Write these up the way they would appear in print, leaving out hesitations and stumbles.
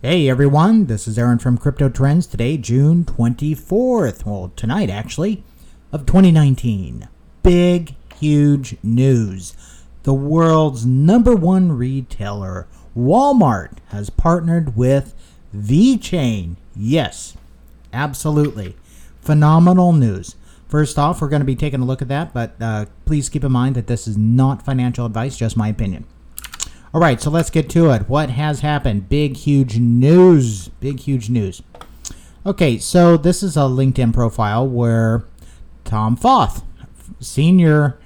Hey everyone, this is Aaron from Crypto Trends. Today, June 24th, well tonight actually, of 2019. Big, huge news. The world's #1 retailer, Walmart, has partnered with Vechain. Yes, absolutely. Phenomenal news. First off, we're going to be taking a look at that, but please keep in mind that this is not financial advice, just my opinion. All right, so let's get to it. What has happened? Big, huge news. Big, huge news. Okay, so this is a LinkedIn profile where Tom Foth, Senior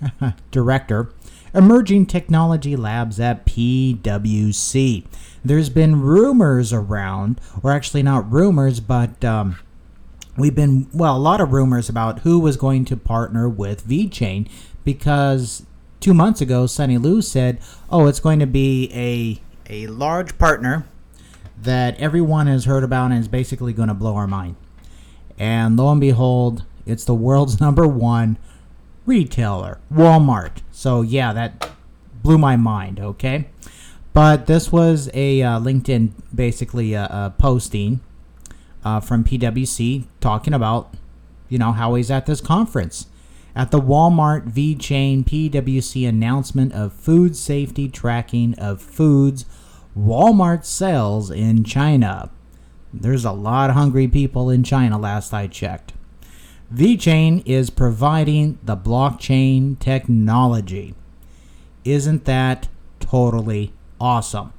Director, Emerging Technology Labs at PwC. There's been rumors around, or actually not rumors, but a lot of rumors about who was going to partner with Vechain, because 2 months ago, Sunny Lu said, it's going to be a large partner that everyone has heard about and is basically going to blow our mind. And lo and behold, it's the world's #1 retailer, Walmart. So yeah, that blew my mind, okay? But this was a LinkedIn, basically a posting from PwC talking about, how he's at this conference. At the Walmart Vechain PwC announcement of food safety tracking of foods Walmart sells in China. There's a lot of hungry people in China, last I checked. Vechain is providing the blockchain technology. Isn't that totally awesome?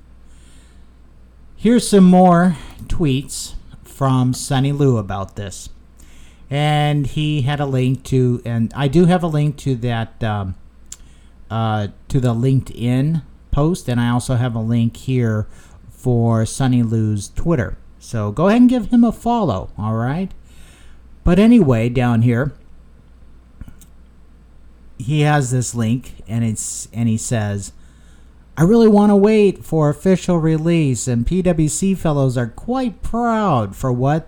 Here's some more tweets from Sunny Lu about this. And he had a link to, and I do have a link to that, to the LinkedIn post, and I also have a link here for Sunny Lu's Twitter. So go ahead and give him a follow, all right? But anyway, down here, he has this link, and he says, I really want to wait for official release, and PwC fellows are quite proud for what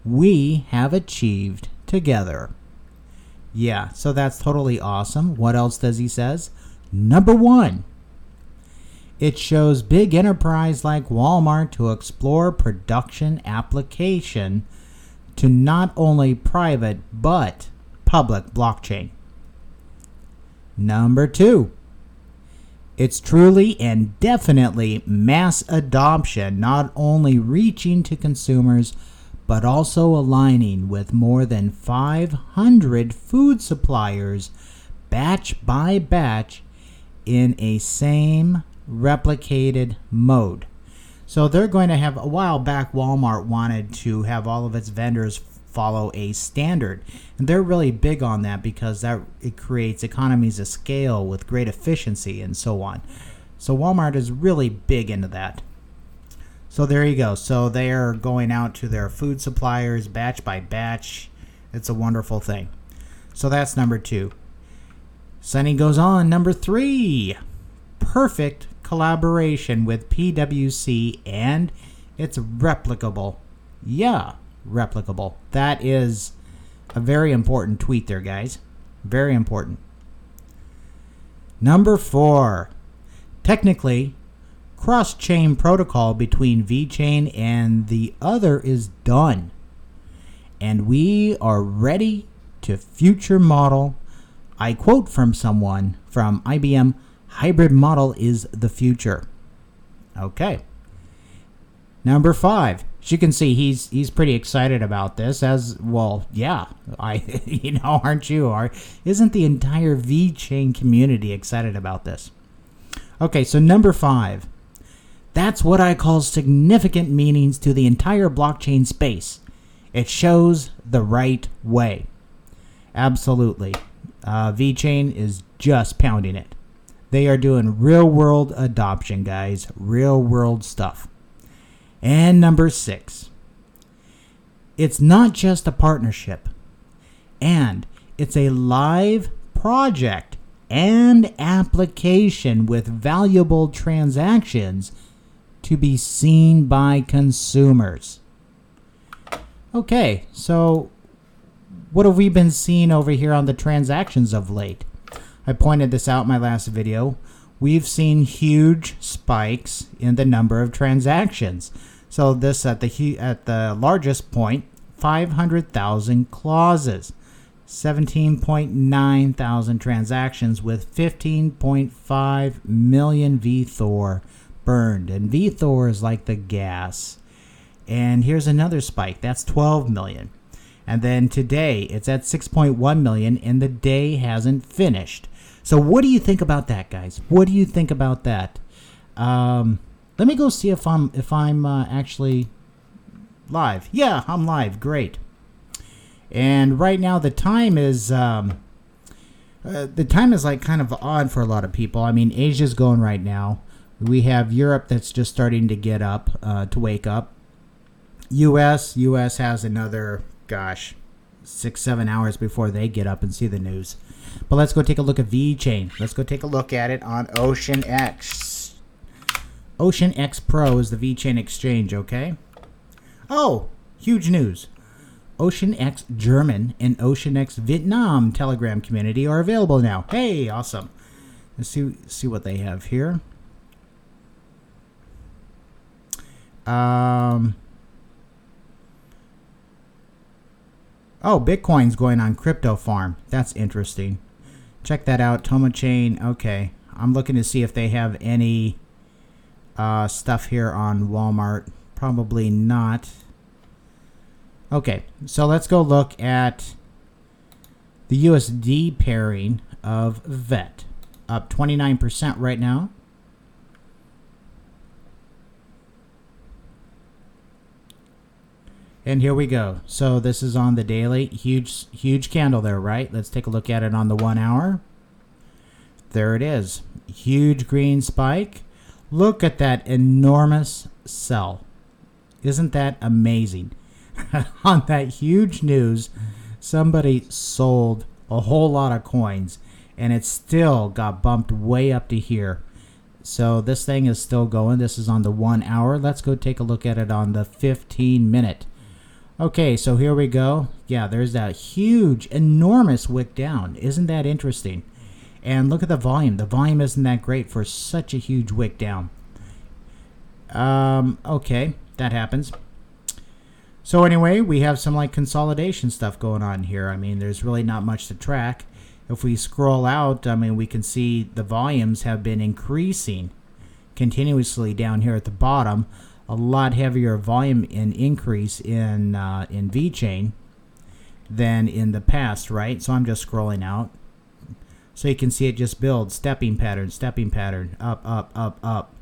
we have achieved together. Yeah, so that's totally awesome. What else does he says? #1, it shows big enterprise like Walmart to explore production application to not only private but public blockchain. #2, it's truly and definitely mass adoption, not only reaching to consumers but also aligning with more than 500 food suppliers batch by batch in a same replicated mode. So they're going to have, a while back Walmart wanted to have all of its vendors follow a standard, and they're really big on that because it creates economies of scale with great efficiency and so on. So Walmart is really big into that. So there you go. So they are going out to their food suppliers batch by batch. It's a wonderful thing. So that's #2. Sunny goes on. #3, perfect collaboration with PwC, and it's replicable. Yeah, replicable. That is a very important tweet there, guys. Very important. #4, technically, cross-chain protocol between Vechain and the other is done, and we are ready to future model. I quote from someone from IBM, hybrid model is the future. Okay. #5, as you can see, he's pretty excited about this, as well. Yeah, aren't you? Isn't the entire Vechain community excited about this? Okay, so #5. That's what I call significant meanings to the entire blockchain space. It shows the right way. Absolutely. Vechain is just pounding it. They are doing real-world adoption, guys. Real-world stuff. And #6. It's not just a partnership. And it's a live project and application with valuable transactions to be seen by consumers. Okay, so what have we been seeing over here on the transactions of late? I pointed this out in my last video. We've seen huge spikes in the number of transactions. So this at the largest point, 500,000 clauses, 17.9 thousand transactions with 15.5 million VTHOR burned. And VTHOR is like the gas. And here's another spike. That's 12 million. And then today it's at 6.1 million and the day hasn't finished. So what do you think about that, guys? What do you think about that? Let me go see if I'm actually live. Yeah, I'm live. Great. And right now the time is like kind of odd for a lot of people. I mean, Asia's going right now. We have Europe that's just starting to get up, to wake up. U.S. has another, 6-7 hours before they get up and see the news. But let's go take a look at Vechain. Let's go take a look at it on OceanEx. OceanEx Pro is the Vechain exchange, okay? Oh, huge news. OceanEx German and OceanEx Vietnam Telegram community are available now. Hey, awesome. Let's see what they have here. Oh, Bitcoin's going on Crypto Farm. That's interesting. Check that out. Toma Chain. Okay. I'm looking to see if they have any stuff here on Walmart. Probably not. Okay. So let's go look at the USD pairing of VET. Up 29% right now. And here we go. So this is on the daily. Huge candle there, right? Let's take a look at it on the 1 hour. There it is. Huge green spike. Look at that enormous sell. Isn't that amazing? On that huge news, somebody sold a whole lot of coins and it still got bumped way up to here. So this thing is still going. This is on the 1 hour. Let's go take a look at it on the 15-minute. Okay, so here we go. Yeah, there's that huge, enormous wick down. Isn't that interesting? And look at the volume. The volume isn't that great for such a huge wick down. Okay, that happens. So anyway, we have some like consolidation stuff going on here. I mean, there's really not much to track. If we scroll out, I mean, we can see the volumes have been increasing continuously down here at the bottom. A lot heavier volume and increase in Vechain than in the past, right? So I'm just scrolling out. So you can see it just build, stepping pattern, up, up, up, up.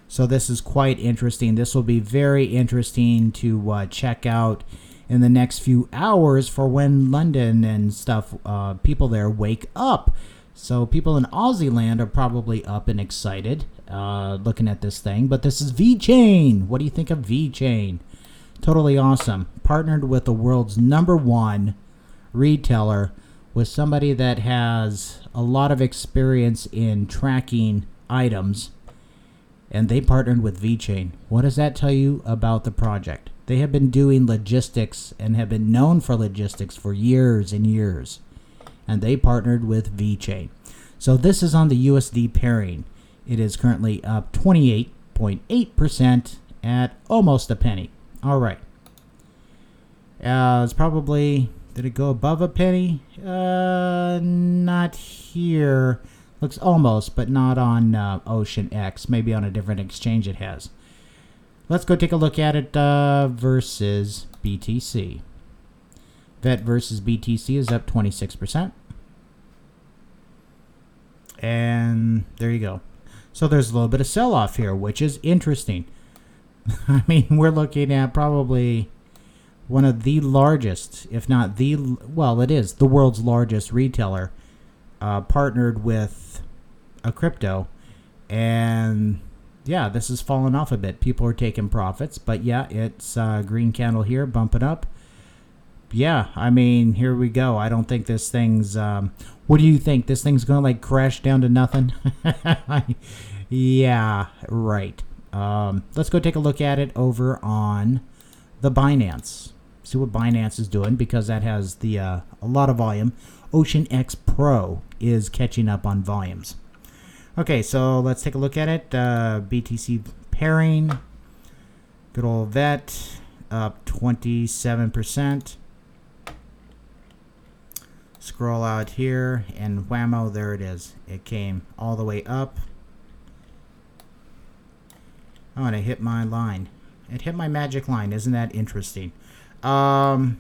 So this is quite interesting. This will be very interesting to check out in the next few hours for when London and stuff, people there wake up. So people in Aussie land are probably up and excited looking at this thing. But this is Vechain. What do you think of Vechain? Totally awesome. Partnered with the world's #1 retailer, with somebody that has a lot of experience in tracking items. And they partnered with Vechain. What does that tell you about the project? They have been doing logistics and have been known for logistics for years and years. And they partnered with Vechain. So this is on the USD pairing. It is currently up 28.8% at almost a penny. All right. It's probably, did it go above a penny? Not here. Looks almost, but not on OceanEx. Maybe on a different exchange it has. Let's go take a look at it versus BTC. VET versus BTC is up 26%. And there you go. So there's a little bit of sell-off here, which is interesting. I mean, we're looking at probably one of the largest, if not the, well, it is the world's largest retailer, partnered with a crypto. And yeah, this has fallen off a bit. People are taking profits, but yeah, it's green candle here, bumping up. Yeah, I mean, here we go. I don't think this thing's, what do you think? This thing's going to like crash down to nothing? Yeah, right. Let's go take a look at it over on the Binance. See what Binance is doing, because that has the a lot of volume. OceanEx Pro is catching up on volumes. Okay, so let's take a look at it. BTC pairing. Good old vet up 27%. Scroll out here and whammo, there it is. It came all the way up. Oh, and it hit my line. It hit my magic line. Isn't that interesting? So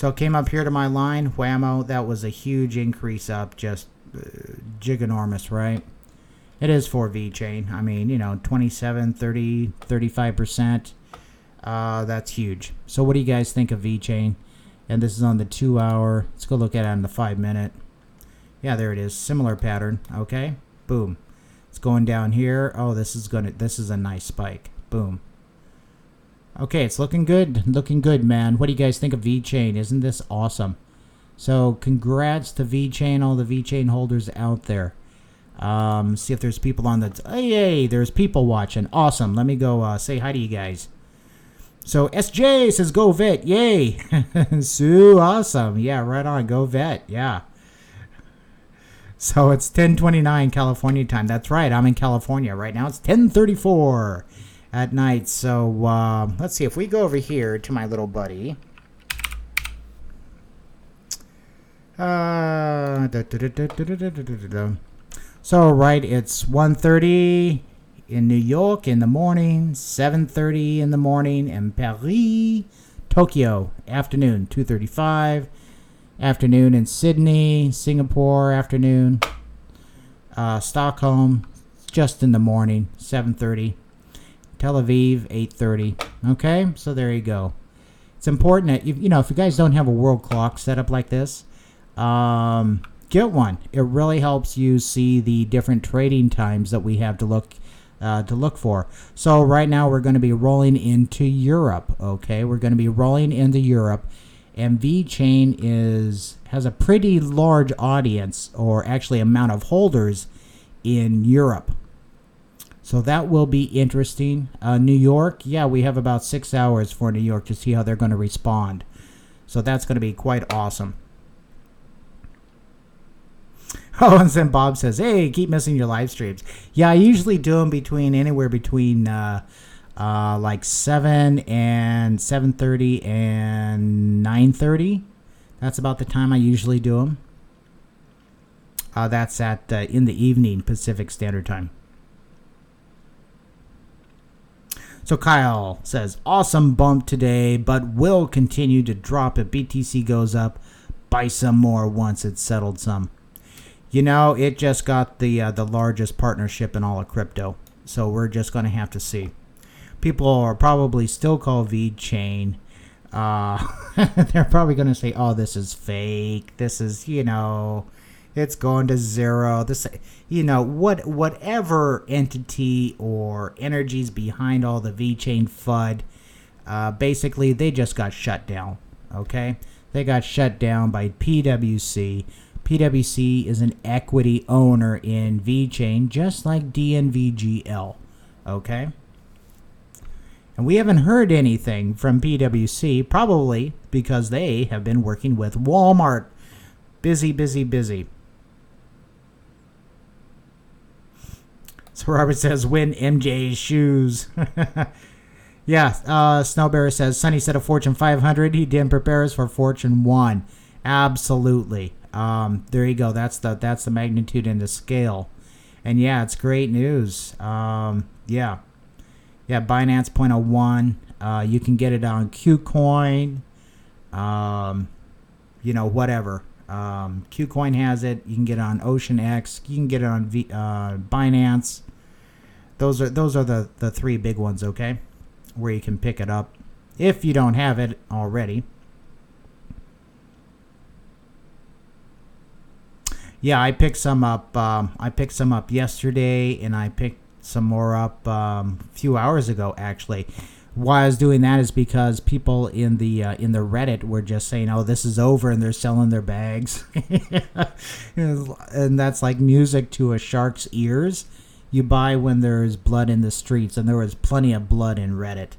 it came up here to my line. Whammo. That was a huge increase up. Just giganormous, right? It is for Vechain. I mean, you know, 27, 30, 35%. That's huge. So what do you guys think of Vechain? And this is on the 2 hour. Let's go look at it on the 5 minute. Yeah, there it is. Similar pattern. Okay. Boom. It's going down here. Oh, this is a nice spike. Boom. Okay, it's looking good. Looking good, man. What do you guys think of Vechain? Isn't this awesome? So congrats to Vechain, all the Vechain holders out there. See if there's people on the... Hey, there's people watching. Awesome. Let me go say hi to you guys. So SJ says go vet. Yay. Sue, awesome. Yeah, right on. Go vet. Yeah. So it's 10:29 California time. That's right. I'm in California right now. It's 10:34 at night. So let's see if we go over here to my little buddy. So right, it's 1:30 in New York in the morning, 7:30 in the morning in Paris, Tokyo afternoon, 2:35. Afternoon in Sydney, Singapore afternoon, Stockholm just in the morning, 7:30. Tel Aviv, 8:30. Okay, so there you go. It's important that if you guys don't have a world clock set up like this, get one. It really helps you see the different trading times that we have to look for. So right now we're going to be rolling into Europe. Okay, we're going to be rolling into Europe. And Vechain has a pretty large audience, or actually amount of holders in Europe. So that will be interesting. New York, yeah, we have about 6 hours for New York to see how they're going to respond. So that's going to be quite awesome. Oh, and then Bob says, hey, keep missing your live streams. Yeah, I usually do them anywhere between... like 7 and 7:30 and 9:30. That's about the time I usually do them. That's at in the evening Pacific Standard Time. So Kyle says, awesome bump today, but will continue to drop if BTC goes up. Buy some more once it's settled some. You know, it just got the largest partnership in all of crypto. So we're just going to have to see. People are probably still call Vechain. They're probably going to say, oh, this is fake. This is, it's going to zero. This, whatever entity or energies behind all the Vechain FUD, basically, they just got shut down. Okay? They got shut down by PwC. PwC is an equity owner in Vechain, just like DNVGL. Okay? And we haven't heard anything from PwC, probably because they have been working with Walmart. Busy, busy, busy. So Robert says, win MJ's shoes. Yeah, Snowbear says, Sonny said a Fortune 500. He didn't prepare us for Fortune 1. Absolutely. There you go. That's the magnitude and the scale. And yeah, it's great news. Yeah. Yeah, Binance 0.01. You can get it on KuCoin. Whatever. KuCoin has it. You can get it on OceanEx. You can get it on Binance. Those are the three big ones, okay? Where you can pick it up if you don't have it already. Yeah, I picked some up. Yesterday, and I picked some more up a few hours ago. Actually, why I was doing that is because people in the Reddit were just saying, "Oh, this is over," and they're selling their bags, and that's like music to a shark's ears. You buy when there's blood in the streets, and there was plenty of blood in Reddit.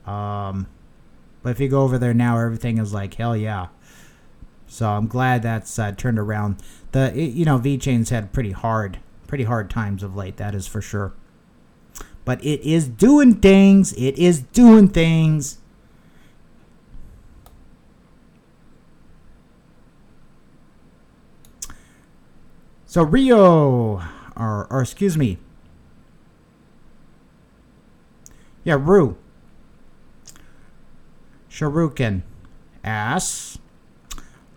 But if you go over there now, everything is like hell yeah. So I'm glad that's turned around. Vechain's had pretty hard times of late. That is for sure. but it is doing things. It is doing things. So Rio, or excuse me. Yeah, Rue. Sharukin asks,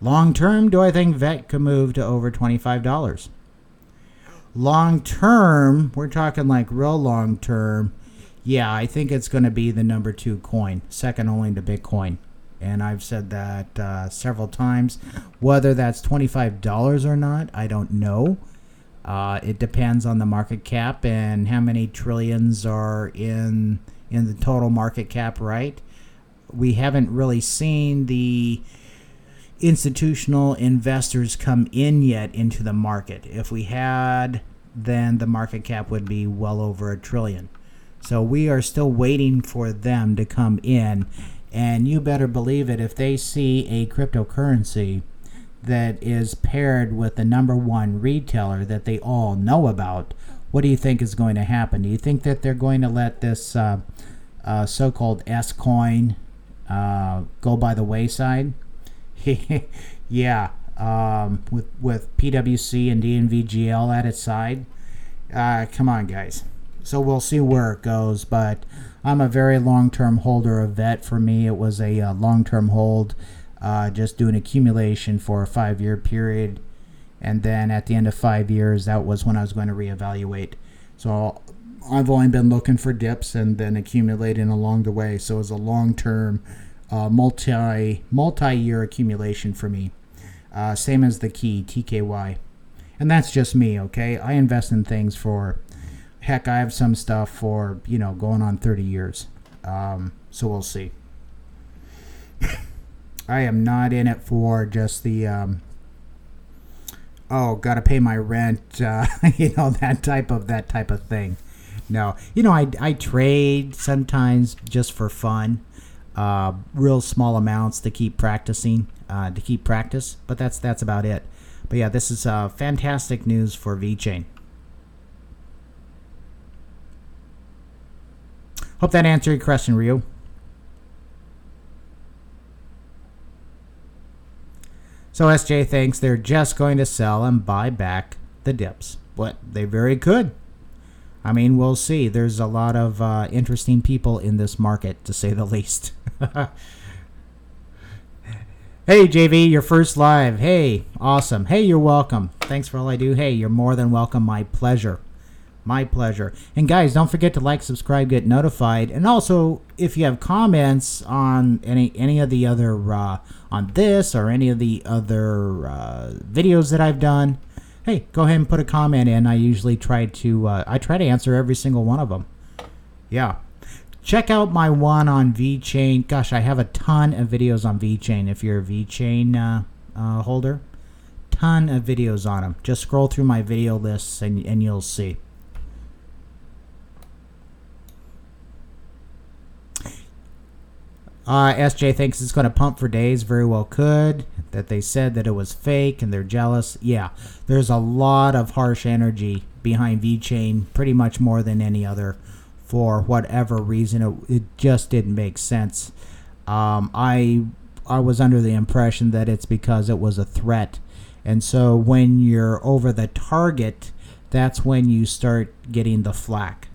long term, do I think VET could move to over $25? Long term, we're talking like real long term. Yeah, I think it's going to be the number 2 coin, second only to Bitcoin. And I've said that several times. Whether that's $25 or not, I don't know. It depends on the market cap and how many trillions are in the total market cap, right? We haven't really seen the institutional investors come in yet into the market. If we had, then the market cap would be well over $1 trillion. So we are still waiting for them to come in. And you better believe it, if they see a cryptocurrency that is paired with the number 1 retailer that they all know about, what do you think is going to happen? Do you think that they're going to let this so-called S coin go by the wayside? Yeah, with PwC and DNVGL at its side. Come on, guys. So we'll see where it goes, but I'm a very long-term holder of VET. For me, it was a long-term hold, just doing accumulation for a 5-year period, and then at the end of 5 years, that was when I was going to reevaluate. So I've only been looking for dips and then accumulating along the way. So it was a long-term, multi-year accumulation for me. Same as the key, TKY. And that's just me, okay? I invest in things for... Heck, I have some stuff for, going on 30 years. So we'll see. I am not in it for just the, gotta pay my rent, that type of thing. No, I trade sometimes just for fun, real small amounts to keep practicing, but that's about it. But yeah, this is fantastic news for Vechain. Hope that answered your question, Rio. So SJ thinks they're just going to sell and buy back the dips. But they very could. I mean, we'll see. There's a lot of interesting people in this market, to say the least. Hey, JV, your first live. Hey, awesome. Hey, you're welcome. Thanks for all I do. Hey, you're more than welcome. My pleasure. My pleasure. And guys, don't forget to like, subscribe, get notified. And also, if you have comments on any of the other, on this or any of the other videos that I've done, hey, go ahead and put a comment in. I usually try to answer every single one of them. Yeah. Check out my one on Vechain. Gosh, I have a ton of videos on Vechain. If you're a Vechain holder, ton of videos on them. Just scroll through my video lists and you'll see. SJ thinks it's going to pump for days. Very well could. That they said that it was fake and they're jealous. Yeah, there's a lot of harsh energy behind Vechain, pretty much more than any other. For whatever reason, it just didn't make sense. I was under the impression that it's because it was a threat. And so when you're over the target, that's when you start getting the flack.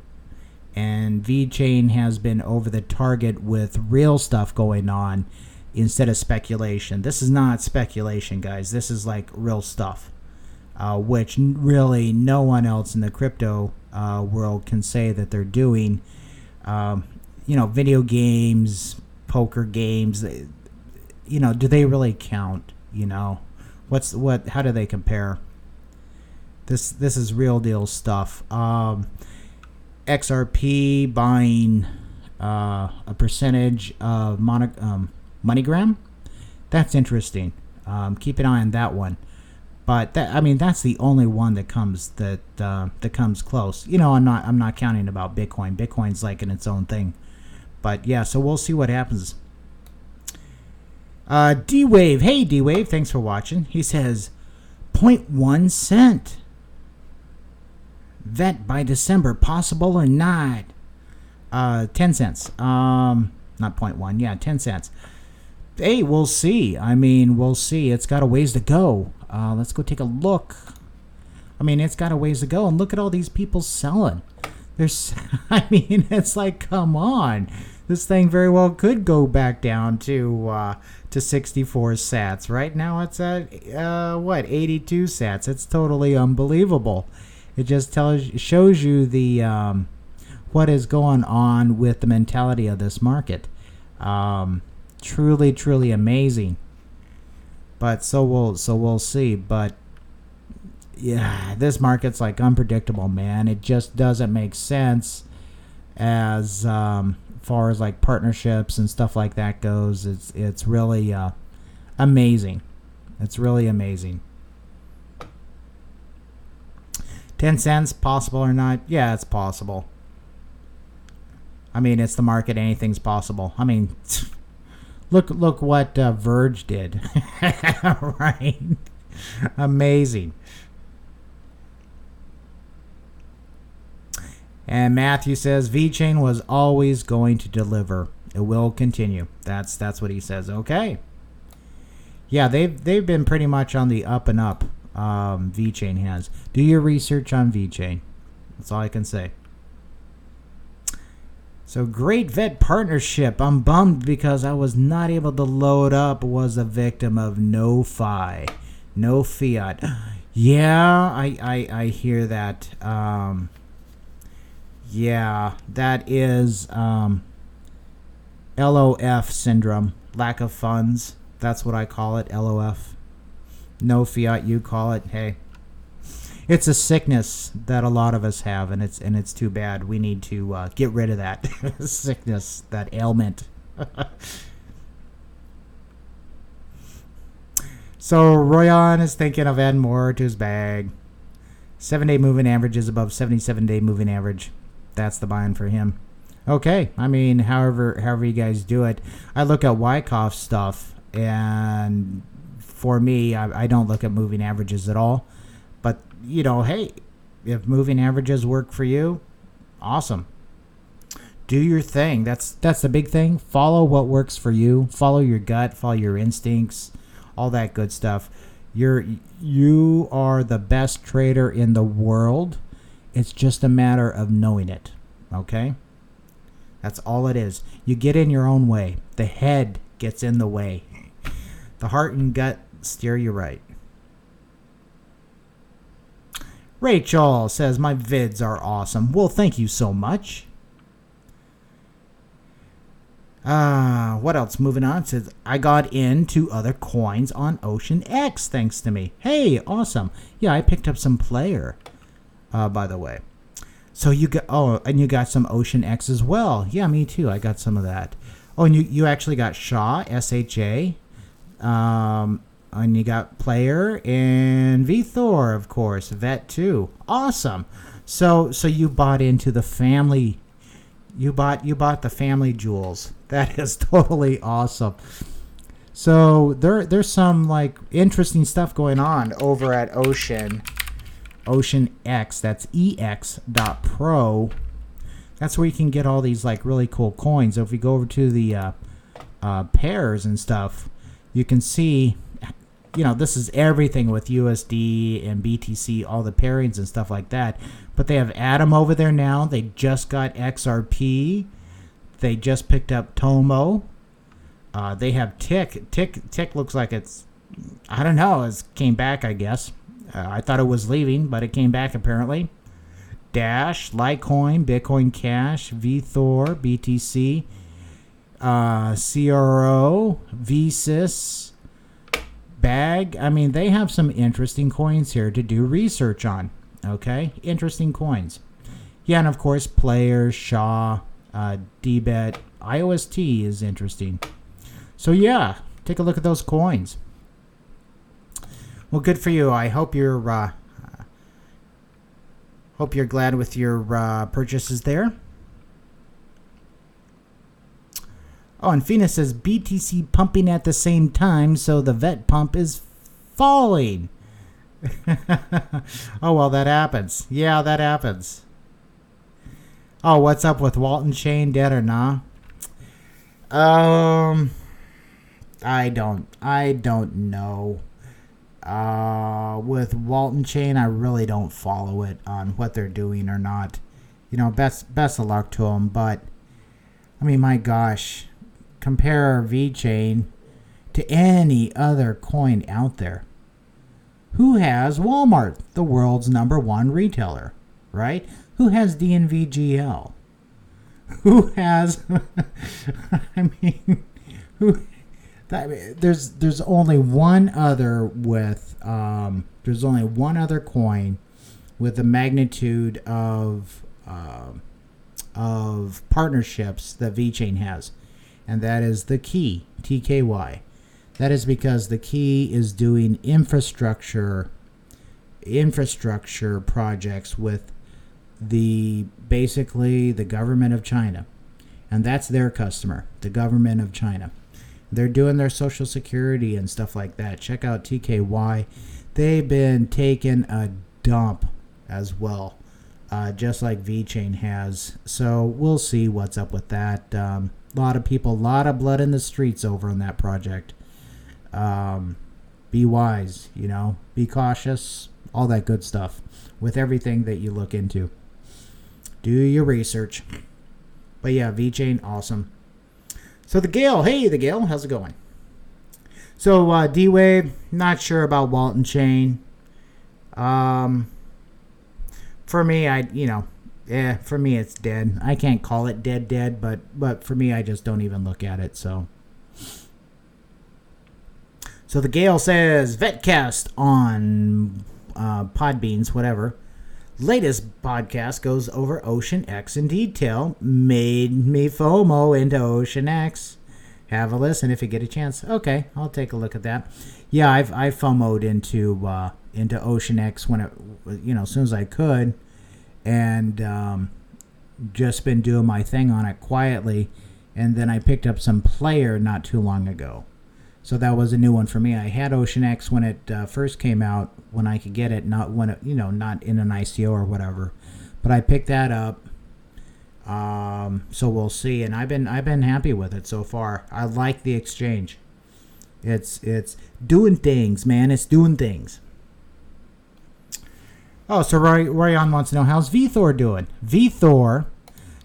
And Vechain has been over the target with real stuff going on instead of speculation. This is not speculation, guys. This is like real stuff, which really no one else in the crypto world can say that they're doing. Video games, poker games, do they really count? How do they compare? This is real deal stuff. XRP buying a percentage of MoneyGram. That's interesting. Keep an eye on that one. But that's the only one that comes close. I'm not counting about Bitcoin. Bitcoin's like in its own thing. But yeah, so we'll see what happens. D-Wave. Hey, D-Wave, thanks for watching. He says 0.1 cent. VET by December, possible or not? 10 cents. Not 0.1. Yeah, 10 cents. Hey, we'll see. I mean, we'll see. It's got a ways to go. Let's go take a look. I mean, it's got a ways to go. And look at all these people selling. There's, I mean, it's like, come on. This thing very well could go back down to 64 sats. Right now it's at, 82 sats. It's totally unbelievable. It just shows you the, what is going on with the mentality of this market. Truly, truly amazing. But so we'll see. But yeah, this market's like unpredictable, man. It just doesn't make sense as far as like partnerships and stuff like that goes. It's really amazing. It's really amazing. 10 cents, possible or not? Yeah, it's possible. I mean, it's the market. Anything's possible. I mean, look what Verge did. Right? Amazing. And Matthew says Vechain was always going to deliver. It will continue. That's what he says. Okay. Yeah, they've been pretty much on the up and up. Vechain has. Do your research on Vechain. That's all I can say. So great vet partnership. I'm bummed because I was not able to load up. Was a victim of no fiat. Yeah, I hear that. Yeah, that is LOF syndrome, lack of funds. That's what I call it, LOF. No fiat, you call it. Hey, it's a sickness that a lot of us have, and it's too bad. We need to get rid of that sickness, that ailment. So Royan is thinking of adding more to his bag. 7-day moving average is above 77-day moving average. That's the buy-in for him. Okay, I mean, however you guys do it. I look at Wyckoff stuff, and for me, I don't look at moving averages at all. But, you know, hey, if moving averages work for you, awesome. Do your thing. That's the big thing. Follow what works for you. Follow your gut. Follow your instincts. All that good stuff. You are the best trader in the world. It's just a matter of knowing it. Okay? That's all it is. You get in your own way. The head gets in the way. The heart and gut steer you right. Rachel says, my vids are awesome. Well, thank you so much. What else? Moving on. It says, I got into other coins on OceanEx thanks to me. Hey, awesome. Yeah, I picked up some player, by the way. So you got, and you got some OceanEx as well. Yeah, me too. I got some of that. Oh, and you actually got SHA, S-H-A. And you got player and VTHOR, of course, vet too. Awesome. So you bought into the family. You bought the family jewels. That is totally awesome. So there's some like interesting stuff going on over at OceanEx. That's ex.pro. That's where you can get all these like really cool coins. So if you go over to the pairs and stuff, you can see, you know, this is everything with USD and BTC, all the pairings and stuff like that. But they have Atom over there now. They just got XRP. They just picked up Tomo. They have Tick. Tick looks like it's, I don't know, it came back, I guess. I thought it was leaving, but it came back apparently. Dash, Litecoin, Bitcoin Cash, VTHOR, BTC, CRO, VSys, Bag. I mean, they have some interesting coins here to do research on. Okay, interesting coins. Yeah, and of course, Players, SHA, DBET, IOST is interesting. So yeah, take a look at those coins. Well, good for you. I hope you're glad with your purchases there. Oh, and Phoenix says BTC pumping at the same time, so the vet pump is falling. Oh, well, that happens. Yeah, that happens. Oh, what's up with Walton Chain, dead or nah? I don't know. With Walton Chain, I really don't follow it on what they're doing or not. Best of luck to them. But I mean, my gosh, compare Vechain to any other coin out there. Who has Walmart, the world's #1 retailer, right? Who has DNVGL? Who has? I mean, who? There's only one other with there's only one other coin with the magnitude of partnerships that VTHOR has, and that is the Key, TKY. That is because the Key is doing infrastructure projects with basically the government of China, and that's their customer, the government of China. They're doing their social security and stuff like that. Check out TKY. They've been taking a dump as well, just like VTHOR has. So we'll see what's up with that. A lot of people, a lot of blood in the streets over on that project. Be wise, be cautious, all that good stuff with everything that you look into. Do your research. But yeah, VTHOR, awesome. So the Gale, hey, the Gale, how's it going? So D-Wave, not sure about Walton Chain. For me, for me it's dead. I can't call it dead, but for me, I just don't even look at it. So the Gale says Vetcast on Podbeans, whatever. Latest podcast goes over OceanEx in detail. Made me FOMO into OceanEx. Have a listen if you get a chance. Okay, I'll take a look at that. Yeah, I FOMO'd into OceanEx when it, as soon as I could, and just been doing my thing on it quietly, and then I picked up some Player not too long ago. So that was a new one for me. I had OceanEx when it first came out, when I could get it, not when it, not in an ICO or whatever. But I picked that up. So we'll see. And I've been happy with it so far. I like the exchange. It's doing things, man. It's doing things. Oh, so Royan wants to know, how's VTHOR doing? VTHOR,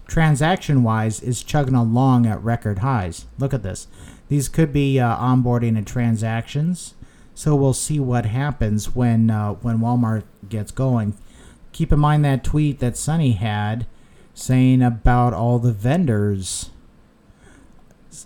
transaction-wise, is chugging along at record highs. Look at this. These could be onboarding and transactions, so we'll see what happens when Walmart gets going. Keep in mind that tweet that Sonny had saying about all the vendors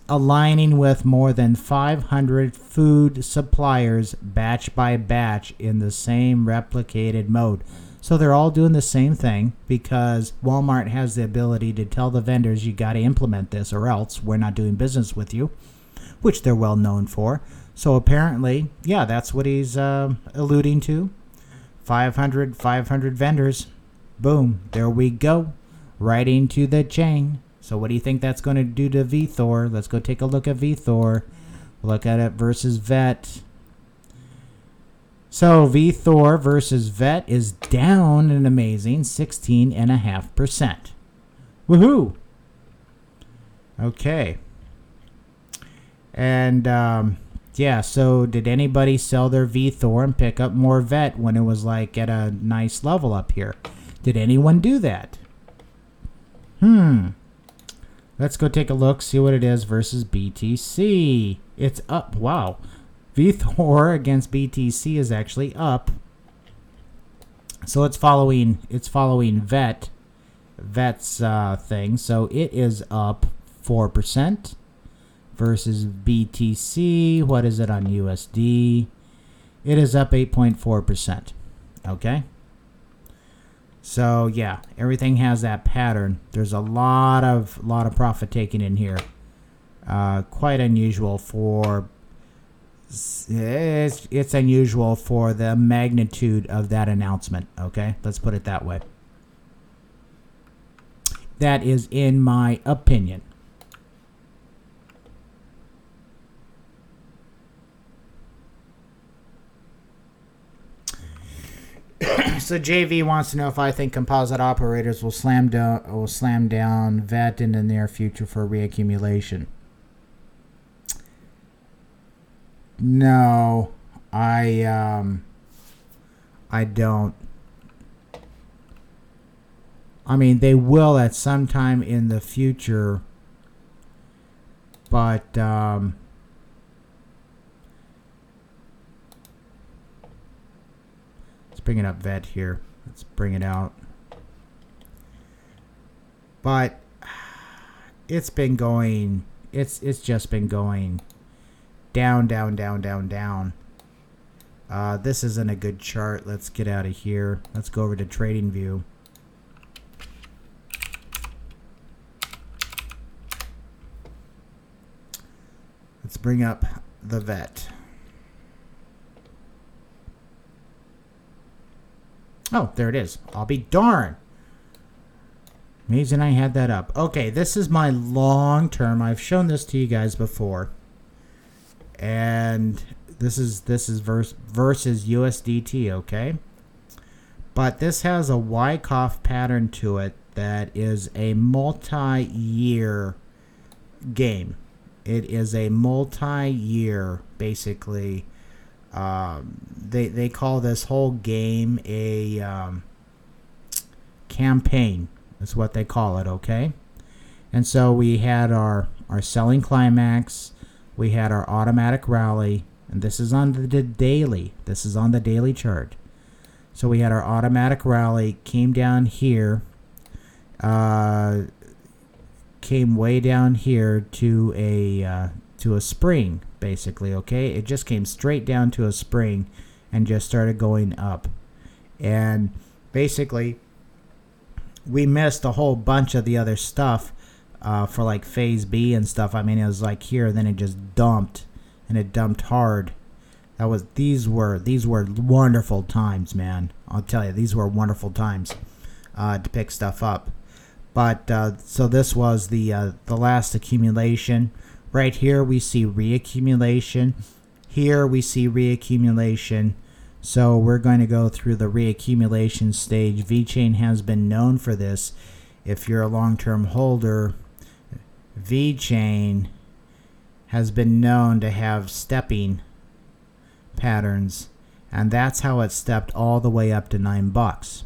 aligning with more than 500 food suppliers batch by batch in the same replicated mode. So they're all doing the same thing because Walmart has the ability to tell the vendors, you got to implement this or else we're not doing business with you, which they're well known for. So apparently, yeah, that's what he's alluding to. 500 vendors. Boom, there we go. Right into the chain. So what do you think that's going to do to VTHOR? Let's go take a look at VTHOR. Look at it versus VET. So VTHOR versus VET is down an amazing 16.5%. Woohoo! Okay. And yeah, so did anybody sell their VTHOR and pick up more VET when it was like at a nice level up here? Did anyone do that? Let's go take a look, see what it is versus BTC. It's up. Wow. VTHOR against BTC is actually up. So it's following VET's thing. So it is up 4%. Versus BTC, what is it on USD? It is up 8.4%. Okay. So yeah, everything has that pattern. There's a lot of profit taking in here. Quite unusual for. It's unusual for the magnitude of that announcement. Okay, let's put it that way. That is in my opinion. So JV wants to know if I think composite operators will slam down VET in the near future for reaccumulation. No, I don't. I mean, they will at some time in the future, but let's bring it up VET here. Let's bring it out. But it's been going. It's just been going down, down, down, down, down. This isn't a good chart. Let's get out of here. Let's go over to Trading View. Let's bring up the VET. Oh, there it is. I'll be darned. Amazing I had that up. Okay, this is my long term. I've shown this to you guys before. And this is versus USDT, okay? But this has a Wyckoff pattern to it that is a multi-year game. It is a multi-year, basically. They call this whole game a campaign. That's what they call it, okay? And so we had our selling climax. We had our automatic rally. And this is on the daily. This is on the daily chart. So we had our automatic rally, came down here. Came way down here to a spring, basically, okay? It just came straight down to a spring and just started going up. And basically, we missed a whole bunch of the other stuff for like phase B and stuff. I mean, it was like here, and then it just dumped, and it dumped hard. These were wonderful times, man. I'll tell you, these were wonderful times to pick stuff up. But so this was the last accumulation. Right here we see reaccumulation. Here we see reaccumulation. So we're going to go through the reaccumulation stage. Vechain has been known for this. If you're a long-term holder, Vechain has been known to have stepping patterns, and that's how it stepped all the way up to $9.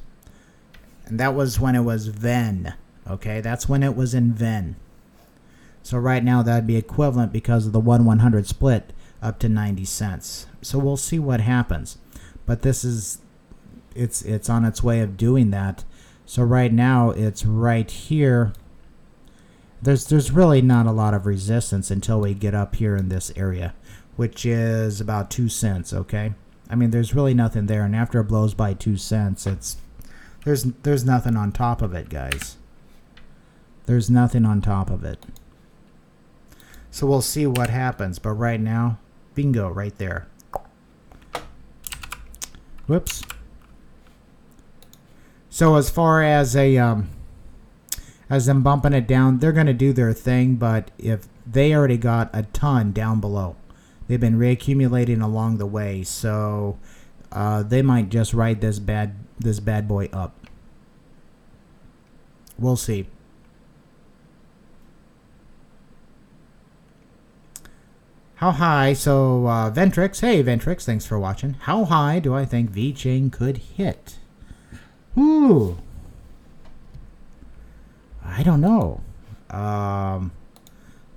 And that was when it was VEN. Okay, that's when it was in VEN. So right now that'd be equivalent because of the 1/100 split up to 90 cents. So we'll see what happens. But this is it's on its way of doing that. So right now it's right here. There's really not a lot of resistance until we get up here in this area, which is about 2 cents, okay? I mean, there's really nothing there, and after it blows by 2 cents, there's nothing on top of it, guys. There's nothing on top of it. So we'll see what happens. But right now, bingo, right there. Whoops. So as far as them bumping it down, they're going to do their thing. But if they already got a ton down below, they've been reaccumulating along the way. So they might just ride this bad boy up. We'll see. How high? So Ventrix, hey Ventrix, thanks for watching. How high do I think Vechain could hit? Ooh, I don't know.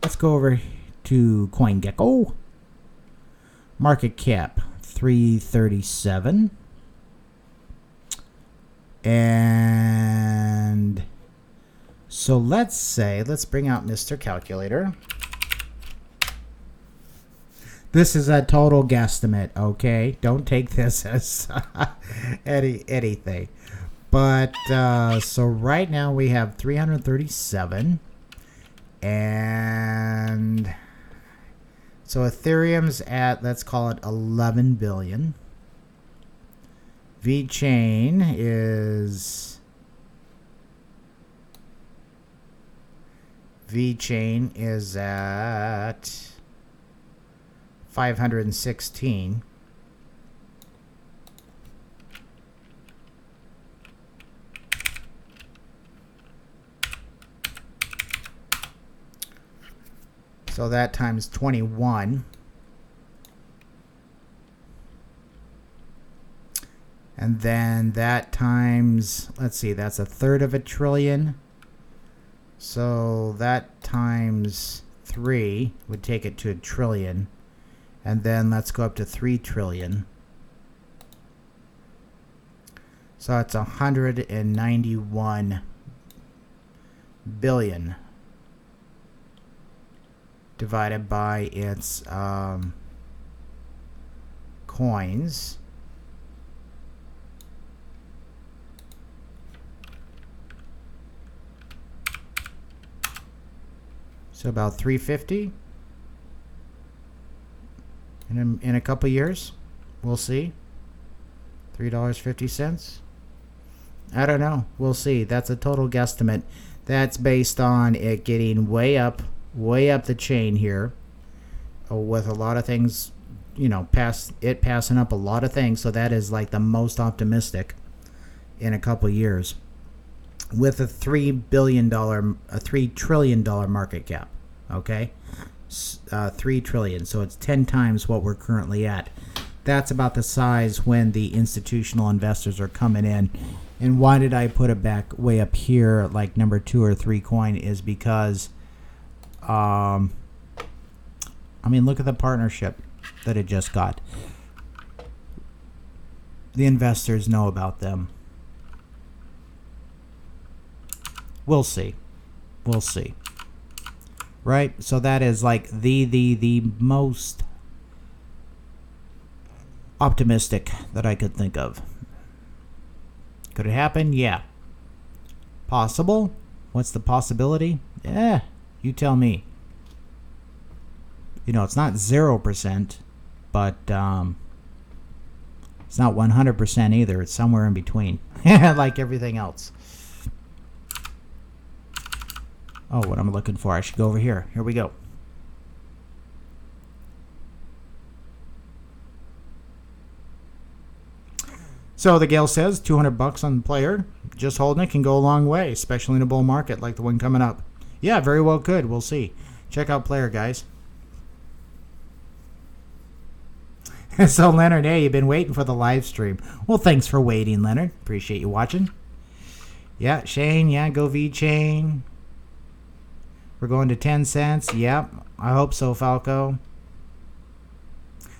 Let's go over to CoinGecko. Market cap 337, and so let's bring out Mr. Calculator. This is a total guesstimate, okay? Don't take this as anything. But, so right now we have 337. And so Ethereum's at, let's call it 11 billion. Vechain is at 516. So that times 21. And then that times, let's see, that's 1/3 of a trillion. So that times 3 would take it to 1 trillion. And then let's go up to 3 trillion. So it's 191 billion divided by its coins. So about 350 in a couple years. We'll see. $3.50. I don't know. We'll see. That's a total guesstimate. That's based on it getting way up the chain here, with a lot of things, you know, passing up a lot of things. So that is like the most optimistic in a couple years, with a $3 trillion market cap. Okay, 3 trillion. So it's 10 times what we're currently at. That's about the size when the institutional investors are coming in. And why did I put it back way up here, like number 2 or 3 coin, is because, I mean, look at the partnership that it just got. The investors know about them. We'll see. We'll see. Right? So that is like the most optimistic that I could think of. Could it happen? Yeah. Possible? What's the possibility? Yeah, you tell me. You know, it's not 0%, but it's not 100% either. It's somewhere in between, like everything else. Oh, what I'm looking for. I should go over here. Here we go. So the Gale says $200 on the player. Just holding it can go a long way, especially in a bull market like the one coming up. Yeah, very well could. We'll see. Check out player, guys. So Leonard, hey, you've been waiting for the live stream. Well, thanks for waiting, Leonard. Appreciate you watching. Yeah, Shane, yeah, go Vechain. We're going to 10 cents. Yep, I hope so, Falco.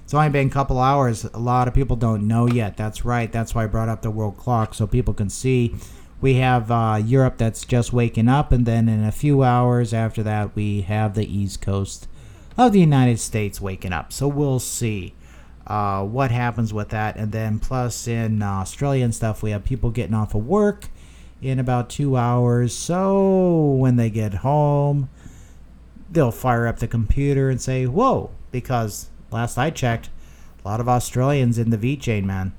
It's only been a couple hours. A lot of people don't know yet. That's right. That's why I brought up the world clock, so people can see. We have Europe that's just waking up, and then in a few hours after that, we have the East Coast of the United States waking up. So we'll see what happens with that. And then plus in Australia and stuff, we have people getting off of work in about 2 hours. So when they get home, they'll fire up the computer and say, whoa, because last I checked, a lot of Australians in the Vechain, man.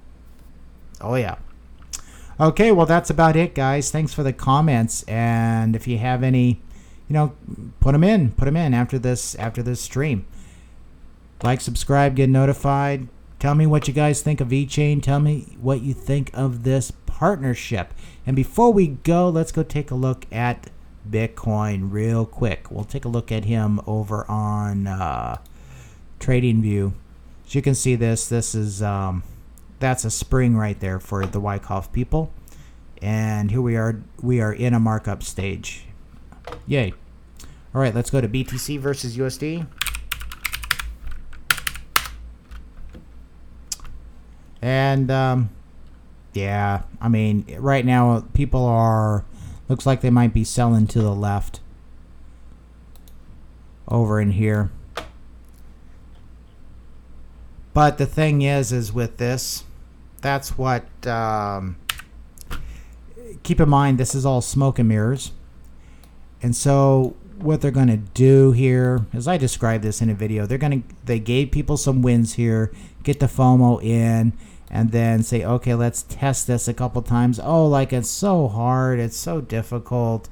Oh, yeah. Okay, well, that's about it, guys. Thanks for the comments. And if you have any, you know, put them in after this stream. Like, subscribe, get notified. Tell me what you guys think of Vechain. Tell me what you think of this partnership. And before we go, let's go take a look at Bitcoin real quick. We'll take a look at him over on TradingView. As you can see, this is that's a spring right there for the Wyckoff people. And here we are in a markup stage. Yay. All right, let's go to BTC versus USD. And yeah, I mean, right now people are, looks like they might be selling to the left over in here. But the thing is with this, that's what, keep in mind, this is all smoke and mirrors. And so what they're going to do here, as I described this in a video, they gave people some wins here, get the FOMO in, and then say, okay, let's test this a couple times. Oh, like it's so hard, it's so difficult.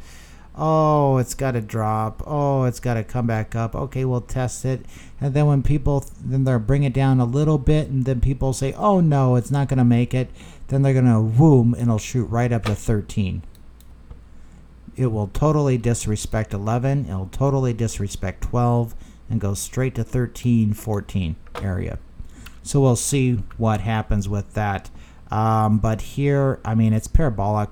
Oh, it's got to drop. Oh, it's got to come back up. Okay, we'll test it. And then when people, then they'll bring it down a little bit, and then people say, oh no, it's not going to make it. Then they're going to boom, and it'll shoot right up to 13. It will totally disrespect 11. It'll totally disrespect 12. and goes straight to 1314 area. So we'll see what happens with that. But here, I mean, it's parabolic.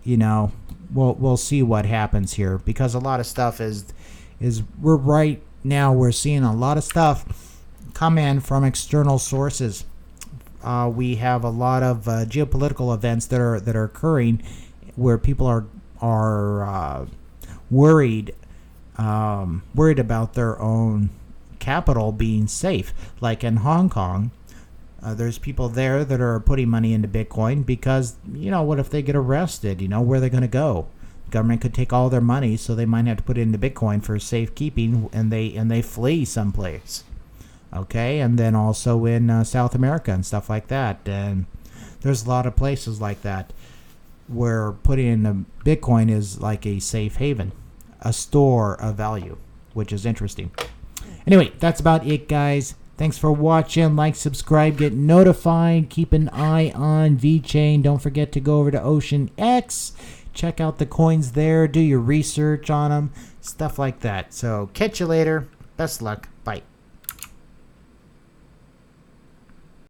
You know, we'll see what happens here, because a lot of stuff is we're right now, we're seeing a lot of stuff come in from external sources. We have a lot of geopolitical events that are occurring where people are worried about their own capital being safe. Like in Hong Kong, there's people there that are putting money into Bitcoin because, you know, what if they get arrested? You know, where are they going to go? The government could take all their money, so they might have to put it into Bitcoin for safekeeping, and they flee someplace. Okay, and then also in South America and stuff like that. And there's a lot of places like that where putting in Bitcoin is like a safe haven, a store of value, which is interesting. Anyway, that's about it, guys. Thanks for watching. Like, subscribe, get notified. Keep an eye on Vechain. Don't forget to go over to OceanEx. Check out the coins there. Do your research on them. Stuff like that. So, catch you later. Best luck.